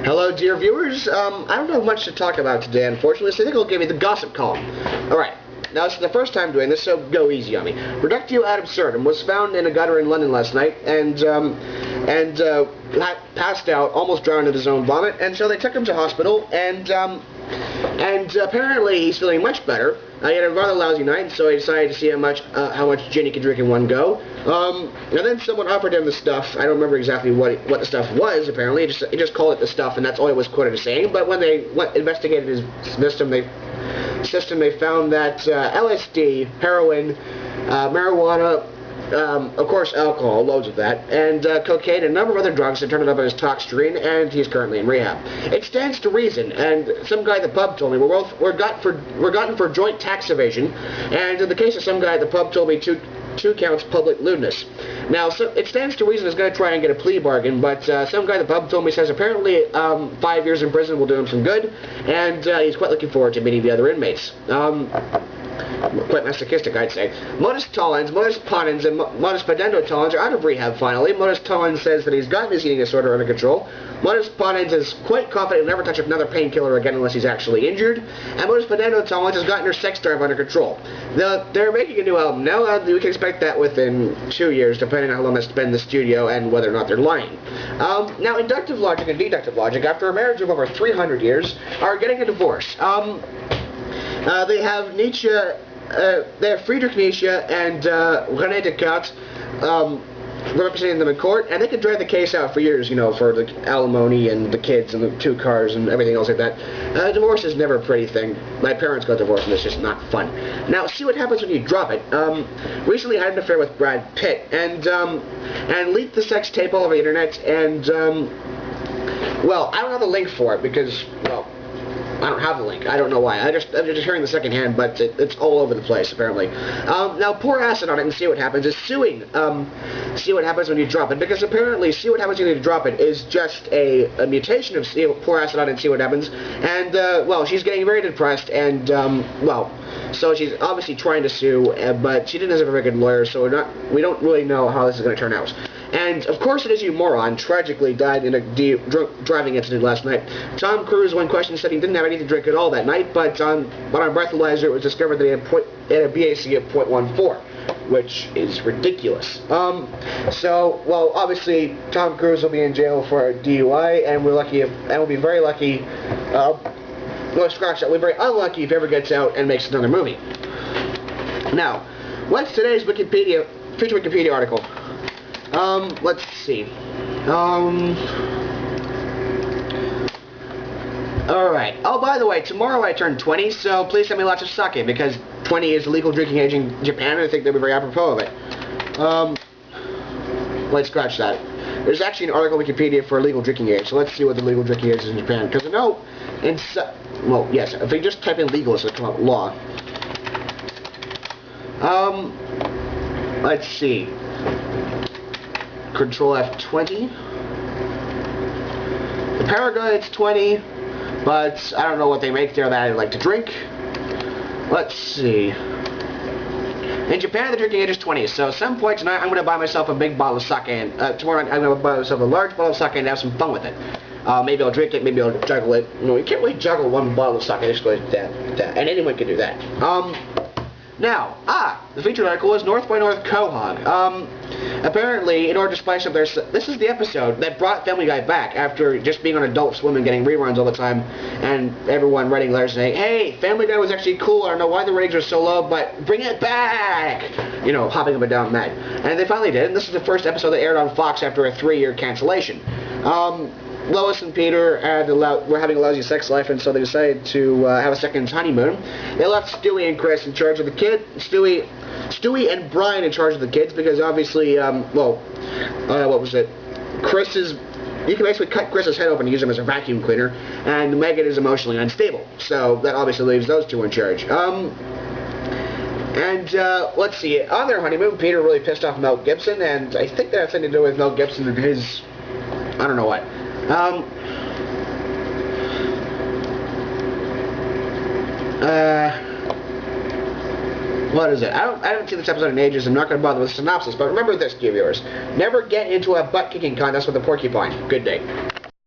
Hello, dear viewers. I don't have much to talk about today, unfortunately, so I think I'll give you the gossip column. Alright, now this is the first time doing this, so go easy on me. Reductio ad absurdum was found in a gutter in London last night, and passed out, almost drowned in his own vomit, and so they took him to hospital, and apparently he's feeling much better. He had a rather lousy night, so he decided to see how much gin he could drink in one go. And then someone offered him the stuff. I don't remember exactly what the stuff was, apparently. He just called it the stuff, and that's all he was quoted as saying. But when they investigated his system, they found that LSD, heroin, marijuana, of course alcohol, loads of that, and cocaine and a number of other drugs had turned up on his toxicity, and he's currently in rehab. It stands to reason, and some guy at the pub told me, we're gotten for joint tax evasion, and in the case of some guy at the pub told me two counts public lewdness. Now, so it stands to reason he's going to try and get a plea bargain, but some guy at the pub told me, says apparently 5 years in prison will do him some good, and he's quite looking forward to meeting the other inmates. Quite masochistic, I'd say. Modus tollens, modus ponens, and modus pudendo tollens are out of rehab finally. Modus tollens says that he's gotten his eating disorder under control. Modus ponens is quite confident he'll never touch another painkiller again unless he's actually injured. And modus pudendo tollens has gotten her sex drive under control. They're making a new album now. We can expect that within 2 years, depending on how long it's been in the studio and whether or not they're lying. Now, inductive logic and deductive logic, after a marriage of over 300 years, are getting a divorce. They have Nietzsche, they have Friedrich Nietzsche and René Descartes representing them in court, and they could drag the case out for years, you know, for the alimony and the kids and the 2 cars and everything else like that. Divorce is never a pretty thing. My parents got divorced, and it's just not fun. Now, see what happens when you drop it. Recently, I had an affair with Brad Pitt, and leaked the sex tape all over the internet, and well, I don't have the link for it because, well, I don't have the link. I don't know why. I'm just hearing the second hand, but it's all over the place, apparently. Now, pour acid on it and see what happens is suing See What Happens When You Drop It, because apparently See What Happens When You Drop It is just a mutation of pour acid on it and see what happens. And, well, she's getting very depressed, and, well, so she's obviously trying to sue, but she didn't have a very good lawyer, so we don't really know how this is going to turn out. And, of course, it is you moron, tragically died in a drunk driving incident last night. Tom Cruise, when questioned, said he didn't have anything to drink at all that night, but on breathalyzer, it was discovered that he had a BAC of 0.14, which is ridiculous. So, well, obviously, Tom Cruise will be in jail for a DUI, and we'll be very lucky, no, scratch that, we'll be very unlucky if he ever gets out and makes another movie. Now, what's today's feature Wikipedia article? Let's see. Alright. Oh, by the way, tomorrow I turn 20, so please send me lots of sake, because 20 is the legal drinking age in Japan, and I think they'll be very apropos of it. Let's scratch that. There's actually an article on Wikipedia for legal drinking age, so let's see what the legal drinking age is in Japan, because I know, well, yes, if you just type in legal, it'll come up law. Let's see. Control F20. The Paraguay, it's 20, but I don't know what they make there that I like to drink. Let's see. In Japan, the drinking age is 20, so at some point tonight, I'm going to buy myself a big bottle of sake, and tomorrow night, I'm going to buy myself a large bottle of sake and have some fun with it. Maybe I'll drink it, maybe I'll juggle it. You know, you can't really juggle one bottle of sake just like that, and anyone can do that. Now, the featured article is North by North Quahog. Apparently, in order to spice up this is the episode that brought Family Guy back after just being on Adult Swim and getting reruns all the time, and everyone writing letters saying, hey, Family Guy was actually cool, I don't know why the ratings are so low, but bring it back! You know, hopping up and down mad. And they finally did, and this is the first episode that aired on Fox after a 3-year cancellation. Lois and Peter were having a lousy sex life, and so they decided to have a second honeymoon. They left Stewie and Chris in charge of the kid. Stewie and Brian in charge of the kids, because obviously, what was it? You can basically cut Chris's head open and use him as a vacuum cleaner, and Megan is emotionally unstable, so that obviously leaves those two in charge. Let's see, on their honeymoon, Peter really pissed off Mel Gibson, and I think that has something to do with Mel Gibson and his, I don't know what. What is it? I haven't seen this episode in ages. I'm not going to bother with the synopsis, but remember this, dear viewers. Never get into a butt-kicking contest with a porcupine. Good day.